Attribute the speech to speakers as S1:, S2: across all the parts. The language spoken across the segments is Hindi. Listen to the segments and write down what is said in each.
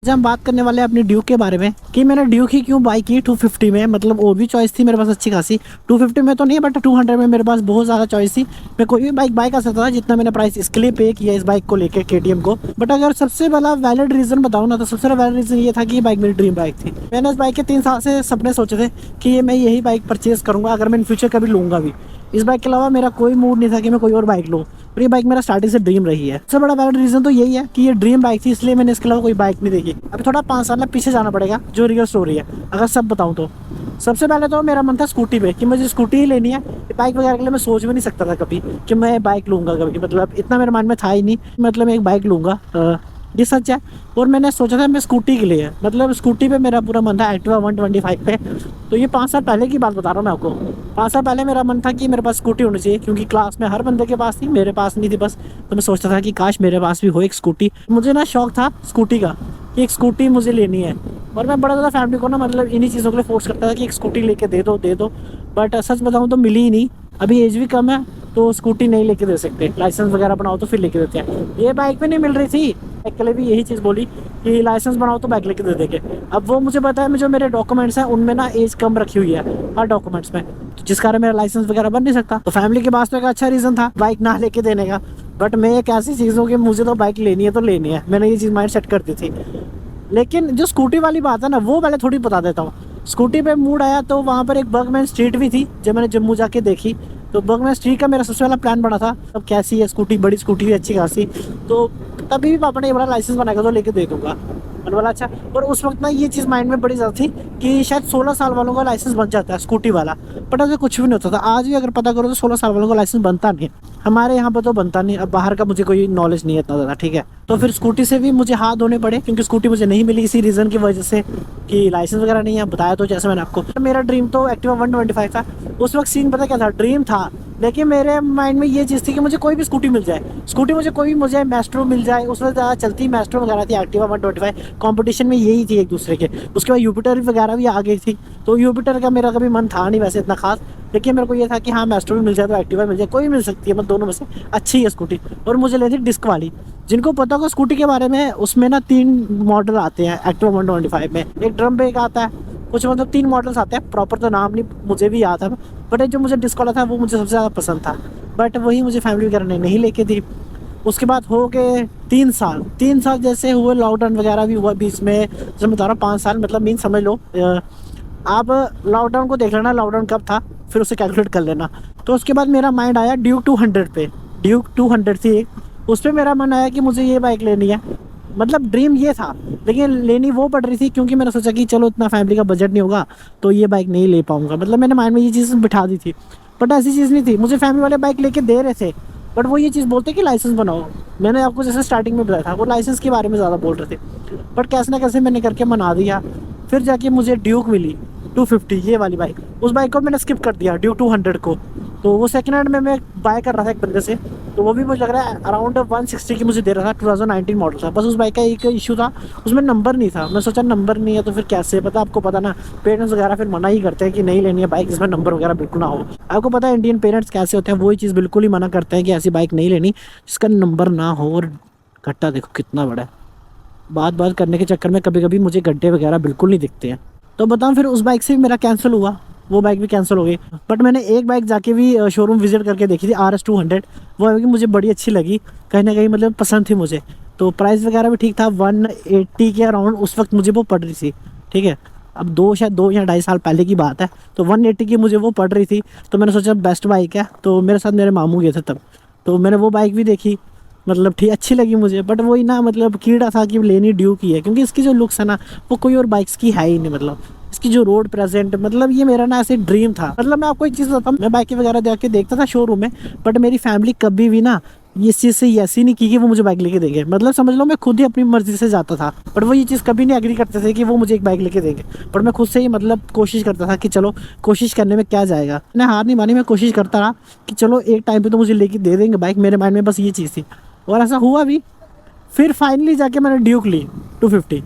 S1: आज हम बात करने वाले हैं अपनी ड्यूक के बारे में कि मैंने ड्यूक ही क्यों बाई की 250 में। मतलब और भी चॉइस थी मेरे पास अच्छी खासी, 250 में तो नहीं बट 200 में मेरे पास बहुत ज़्यादा चॉइस थी। मैं कोई भी बाइक बाई कर सकता था जितना मैंने प्राइस इसके लिए पे किया इस बाइक को लेकर KTM को। बट अगर सबसे बड़ा वैलिड रीज़न बताऊँ ना तो सबसे बड़ा वैलिड रीज़न ये था कि ये बाइक मेरी ड्रीम बाइक थी। मैंने इस बाइक के 3 साल से सपने सोचे थे कि ये मैं यही बाइक परचेज़ करूँगा अगर मैं इन फ्यूचर कभी लूँगा भी। इस बाइक के अलावा मेरा कोई मूड नहीं था कि मैं कोई और बाइक लूँ, और ये बाइक मेरा स्टार्टिंग से ड्रीम रही है। सबसे बड़ा वैलिड रीज़न तो यही है कि ये ड्रीम बाइक थी, इसलिए मैंने इसके अलावा कोई बाइक नहीं देखी। अभी थोड़ा 5 साल पीछे जाना पड़ेगा जो रियल स्टोरी है अगर सब बताऊँ तो। सबसे पहले तो मेरा मन था स्कूटी पे कि मुझे स्कूटी ही लेनी है। बाइक वगैरह के लिए मैं सोच भी नहीं सकता था कभी कि मैं बाइक लूँगा कभी, मतलब इतना मेरे मन में था ही नहीं। मतलब मैं एक बाइक लूँगा, ये सच है। और मैंने सोचा था मैं स्कूटी के लिए, मतलब स्कूटी पे मेरा पूरा मन था, एक्टिवा 125 पे। तो ये 5 साल पहले की बात बता रहा हूँ मैं आपको। 5 साल पहले मेरा मन था कि मेरे पास स्कूटी होनी चाहिए, क्योंकि क्लास में हर बंदे के पास थी, मेरे पास नहीं थी बस। तो मैं सोचता था कि काश मेरे पास भी हो एक स्कूटी। मुझे ना शौक था स्कूटी का कि एक स्कूटी मुझे लेनी है, और मैं बड़ा ज़्यादा फैमिली को ना मतलब इन्हीं चीज़ों के लिए फोर्स करता था कि एक स्कूटी लेके दे दो। बट सच बताऊँ तो मिली ही नहीं। अभी एज भी कम है तो स्कूटी नहीं लेके दे सकते, लाइसेंस वगैरह बनाओ तो फिर लेके देते हैं। ये बाइक भी नहीं मिल रही थी, बाइक के लिए भी यही चीज़ बोली कि लाइसेंस बनाओ तो बाइक लेके दे देंगे। अब वो मुझे पता है जो मेरे डॉक्यूमेंट्स हैं उनमें ना एज कम रखी हुई है हर डॉक्यूमेंट्स में, तो जिस कारण मेरा लाइसेंस वगैरह बन नहीं सकता। तो फैमिली के पास तो एक अच्छा रीज़न था बाइक ना लेके देने का। बट मैं एक ऐसी चीज़ हूँ कि मुझे तो बाइक लेनी है तो लेनी है, मैंने ये चीज़ माइंड सेट कर दी थी। लेकिन जो स्कूटी वाली बात है ना वो पहले थोड़ी बता देता हूँ। स्कूटी पे मूड आया तो वहाँ पर एक बर्गमैन स्ट्रीट भी थी जब मैंने जम्मू जाके देखी। तो बर्गमैन स्ट्रीट का मेरा सबसे पहला प्लान बना था, अब कैसी है स्कूटी, बड़ी स्कूटी भी अच्छी खासी। तो तभी भी पापा ने ये बड़ा लाइसेंस बनाएगा तो लेके दे दूँगा। मैंने बोला अच्छा। और उस वक्त ना ये चीज़ माइंड में बड़ी ज़्यादा थी कि शायद 16 साल वालों का लाइसेंस बन जाता है स्कूटी वाला, बट ऐसे कुछ भी नहीं होता था। आज भी अगर पता करो तो 16 साल वालों का लाइसेंस बनता नहीं है, हमारे यहाँ पर तो बनता नहीं। अब बाहर का मुझे कोई नॉलेज नहीं है इतना ज़्यादा, ठीक है। तो फिर स्कूटी से भी मुझे हाथ धोने पड़े क्योंकि स्कूटी मुझे नहीं मिली इसी रीज़न की वजह से कि लाइसेंस वगैरह नहीं है। बताया तो जैसे मैंने आपको, मेरा ड्रीम तो एक्टिवा 125 था। उस वक्त सीन पता क्या था, ड्रीम था लेकिन मेरे माइंड में ये चीज़ थी कि मुझे कोई भी स्कूटी मिल जाए, स्कूटी मुझे कोई भी मुझे मेस्ट्रो मिल जाए। उस वक्त ज़्यादा चलती मेस्ट्रो वगैरह थी, एक्टिवा 125 कंपटीशन में यही थी एक दूसरे के। उसके बाद यूपिटर वगैरह भी आ गई थी, तो यूपिटर का मेरा कभी मन था नहीं वैसे इतना खास। लेकिन मेरे को ये था कि हाँ मेस्ट्रो भी मिल जाए तो एक्टिवा मिल जाए, कोई मिल सकती है, मतलब दोनों में से अच्छी है स्कूटी। और मुझे लेती डिस्क वाली। जिनको पता हो स्कूटी के बारे में, उसमें ना 3 मॉडल आते हैं एक्टिवा 125 में। एक ड्रम ब्रेक आता है, कुछ मतलब 3 मॉडल्स आते हैं, प्रॉपर तो नाम नहीं मुझे भी याद है, बट जो मुझे डिस्क वाला था वो मुझे सबसे ज़्यादा पसंद था। बट वही मुझे फैमिली वगैरह ने नहीं लेके दी। उसके बाद हो गए 3 साल जैसे हुए, लॉकडाउन वगैरह भी हुआ बीच में। जैसे मैं बता रहा हूँ 5 साल मतलब मीन समझ लो। आप लॉकडाउन को देख लेना, लॉकडाउन कब था फिर उसे कैलकुलेट कर लेना। तो उसके बाद मेरा माइंड आया ड्यूक 200 पे। ड्यूक 200 थी एक, उस पर मेरा मन आया कि मुझे ये बाइक लेनी है। मतलब ड्रीम ये था, लेकिन लेनी वो पड़ रही थी क्योंकि मैंने सोचा कि चलो इतना फैमिली का बजट नहीं होगा तो ये बाइक नहीं ले पाऊंगा। मतलब मैंने माइंड में ये चीज़ बिठा दी थी, बट ऐसी चीज़ नहीं थी। मुझे फैमिली वाले बाइक लेके दे रहे थे, बट वो ये चीज़ बोलते कि लाइसेंस बनाओ। मैंने आपको जैसे स्टार्टिंग में बताया था वो लाइसेंस के बारे में ज़्यादा बोल रहे थे, बट कैसे ना कैसे मैंने करके मना दिया। फिर जाके मुझे ड्यूक मिली 250, ये वाली बाइक। उस बाइक को मैंने स्किप कर दिया ड्यूक 200 को। तो वो सेकंड हैंड में मैं बाय कर रहा था एक बंदे से, तो वो भी मुझे लग रहा है अराउंड 160 की मुझे दे रहा था। 2019 मॉडल था। बस उस बाइक का एक इशू था, उसमें नंबर नहीं था। मैं सोचा नंबर नहीं है तो फिर कैसे, पता आपको पता ना पेरेंट्स वगैरह फिर मना ही करते हैं कि नहीं लेनी है बाइक जिसमें नंबर वगैरर बिल्कुल ना हो। आपको पता है इंडियन पेरेंट्स कैसे होते हैं, वही चीज़ बिल्कुल ही मना करते हैं कि ऐसी बाइक नहीं लेनी जिसका नंबर ना हो। और गड्ढा देखो कितना बड़ा है, बात करने के चक्कर में कभी कभी मुझे गड्ढे वगैरह बिल्कुल नहीं दिखते हैं। तो बताऊँ फिर उस बाइक से भी मेरा कैंसिल हुआ, वो बाइक भी कैंसिल हो गई। बट मैंने एक बाइक जाके भी शोरूम विजिट करके देखी थी, RS 200। वो बाइक मुझे बड़ी अच्छी लगी, कहीं ना कहीं मतलब पसंद थी मुझे। तो प्राइस वगैरह भी ठीक था, 180 के अराउंड उस वक्त मुझे वो पड़ रही थी, ठीक है। अब शायद 2 या 2.5 साल पहले की बात है, तो 180 की मुझे वो पड़ रही थी। तो मैंने सोचा बेस्ट बाइक है, तो मेरे साथ मेरे मामू गए थे तब, तो मैंने वो बाइक भी देखी, मतलब ठीक अच्छी लगी मुझे। बट वही ना मतलब कीड़ा था कि लेनी ड्यूक की है, क्योंकि इसकी जो लुक्स है ना वो कोई और बाइक्स की है ही नहीं। मतलब इसकी जो रोड प्रेजेंट, मतलब ये मेरा ना ऐसे ड्रीम था। मतलब मैं आपको एक चीज़ बताता हूँ, मैं बाइक वगैरह जाके देखता था शोरूम में, बट मेरी फैमिली कभी भी ना इस चीज़ से ऐसी नहीं की कि वो मुझे बाइक लेके देंगे। मतलब समझ लो मैं खुद ही अपनी मर्जी से जाता था, बट वो ये चीज़ कभी नहीं एग्री करते थे कि वो मुझे एक बाइक लेके देंगे। बट मैं खुद से ही मतलब कोशिश करता था कि चलो कोशिश करने में क्या जाएगा। मैंने हार नहीं मानी, मैं कोशिश करता रहा कि चलो एक टाइम पर तो मुझे लेके दे देंगे बाइक। मेरे माइंड में बस ये चीज़ थी और ऐसा हुआ भी। फिर फाइनली जाके मैंने ड्यूक ली 250।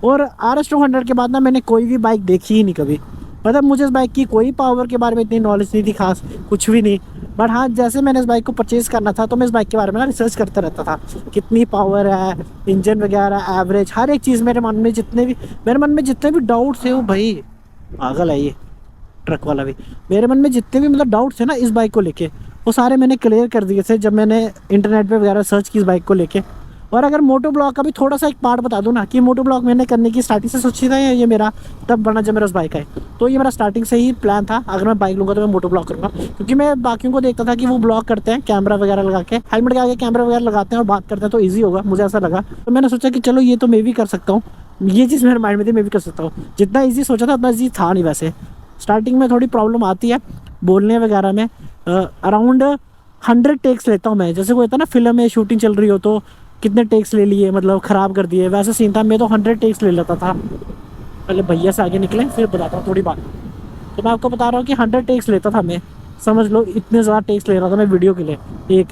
S1: और RS 200 के बाद ना मैंने कोई भी बाइक देखी ही नहीं कभी। मतलब मुझे इस बाइक की कोई पावर के बारे में इतनी नॉलेज नहीं थी खास, कुछ भी नहीं। बट हाँ, जैसे मैंने इस बाइक को परचेज़ करना था तो मैं इस बाइक के बारे में ना रिसर्च करता रहता था, कितनी पावर है, इंजन वगैरह, एवरेज, हर एक चीज़ मेरे मन में जितने भी डाउट्स थे, वो भाई पागल है ये ट्रक वाला भी, मेरे मन में जितने भी मतलब डाउट्स थे ना इस बाइक को लेके, वो सारे मैंने क्लियर कर दिए थे जब मैंने इंटरनेट पे वगैरह सर्च की इस बाइक को लेके। और अगर मोटो ब्लॉग का भी थोड़ा सा एक पार्ट बता दूँ ना, कि मोटो ब्लॉग मैंने करने की स्टार्टिंग से सोची था, या ये मेरा तब बना जब मेरा उस बाइक आए, तो ये मेरा स्टार्टिंग से ही प्लान था, अगर मैं बाइक लूँगा तो मैं मोटो ब्लॉग करूँगा। क्योंकि मैं बाकियों को देखता था कि वो ब्लॉग करते हैं कैमरा वगैरह लगा के, हेलमेट के आगे कैमरा वगैरह लगाते हैं और बात करते हैं, तो ईजी होगा, मुझे ऐसा लगा। तो मैंने सोचा कि चलो ये तो मैं भी कर सकता हूँ, ये चीज़ मेरे माइंड में थी, मैं भी कर सकता हूँ। जितना ईजी सोचा था उतना ईजी था नहीं। वैसे स्टार्टिंग में थोड़ी प्रॉब्लम आती है बोलने वगैरह में। अराउंड 100 टेक्स लेता हूँ मैं, जैसे कोई होता है ना फिल्म में शूटिंग चल रही हो तो कितने टेक्स ले लिए, मतलब ख़राब कर दिए, वैसा सीन था। मैं तो 100 टेक्स ले लेता था। पहले भैया से आगे निकले फिर बताता हूँ थोड़ी बात। तो मैं आपको बता रहा हूँ कि 100 टेक्स लेता था मैं, समझ लो इतने ज़्यादा टेक्स ले रहा था मैं वीडियो के लिए। एक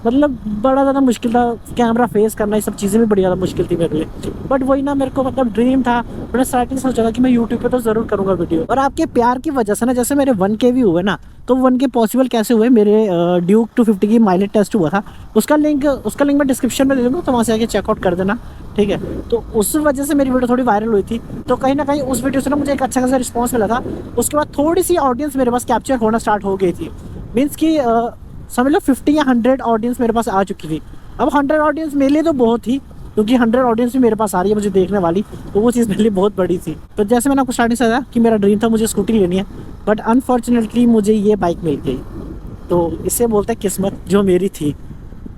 S1: मतलब बड़ा ज़्यादा मुश्किल था, कैमरा फेस करना, ये सब चीज़ें भी बड़ी ज़्यादा मुश्किल थी मेरे लिए। बट वही ना, मेरे को मतलब ड्रीम था, मैंने स्टार्टिंग सोचा था कि मैं यूट्यूब पे तो ज़रूर करूँगा वीडियो। और आपके प्यार की वजह से ना, जैसे मेरे 1K भी हुए ना, तो 1K पॉसिबल कैसे हुए, मेरे ड्यूक 250 की माइलेज टेस्ट हुआ था, उसका लिंक मैं डिस्क्रिप्शन में दे दूँगा, तो वहाँ से आके चेकआउट कर देना, ठीक है। तो उस वजह से मेरी वीडियो थोड़ी वायरल हुई थी, तो कहीं ना कहीं उस वीडियो से ना मुझे एक अच्छा खासा रिस्पॉन्स मिला था। उसके बाद थोड़ी सी ऑडियंस मेरे पास कैप्चर होना स्टार्ट हो गई थी, मीन्स कि समझ लो 50 या 100 ऑडियंस मेरे पास आ चुकी थी। अब 100 ऑडियंस मेरे लिए तो बहुत थी, क्योंकि 100 ऑडियंस भी मेरे पास आ रही है मुझे देखने वाली, तो वो चीज़ मेरे लिए बहुत बड़ी थी। तो जैसे मैंने आपको स्टार्टिंग से बताया कि मेरा ड्रीम था मुझे स्कूटी लेनी है, बट अनफॉर्चुनेटली मुझे ये बाइक मिल गई। तो इससे बोलते हैं किस्मत जो मेरी थी,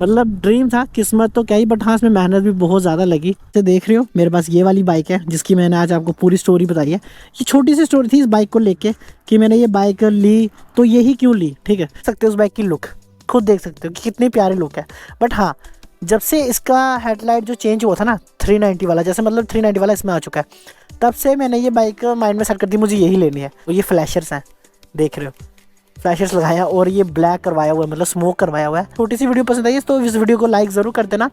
S1: मतलब ड्रीम था, किस्मत तो क्या ही, बट हाँ इसमें मेहनत भी बहुत ज़्यादा लगी। तो देख रहे हो मेरे पास ये वाली बाइक है जिसकी मैंने आज आपको पूरी स्टोरी बताई है। ये छोटी सी स्टोरी थी इस बाइक को लेके कि मैंने ये बाइक ली तो यही क्यों ली, ठीक है। देख सकते हो उस बाइक की लुक, खुद देख सकते हो कि कितनी प्यारी लुक है। बट हाँ, जब से इसका हेडलाइट जो चेंज हुआ था ना 390 वाला, जैसे मतलब 390 वाला इसमें आ चुका है, तब से मैंने ये बाइक माइंड में सेट कर दी मुझे यही लेनी है। तो ये फ्लैशर्स हैं, देख रहे हो, फ्लैशर्स लगाया और ये ब्लैक करवाया हुआ है, मतलब स्मोक करवाया हुआ है। छोटी सी वीडियो पसंद आई है तो इस वीडियो को लाइक ज़रूर कर देना,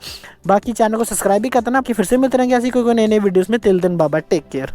S1: बाकी चैनल को सब्सक्राइब भी कर देना। कि फिर से मिलते रहेंगे ऐसी कोई नए नए वीडियोज़ में। तिल दिन बाबा, टेक केयर।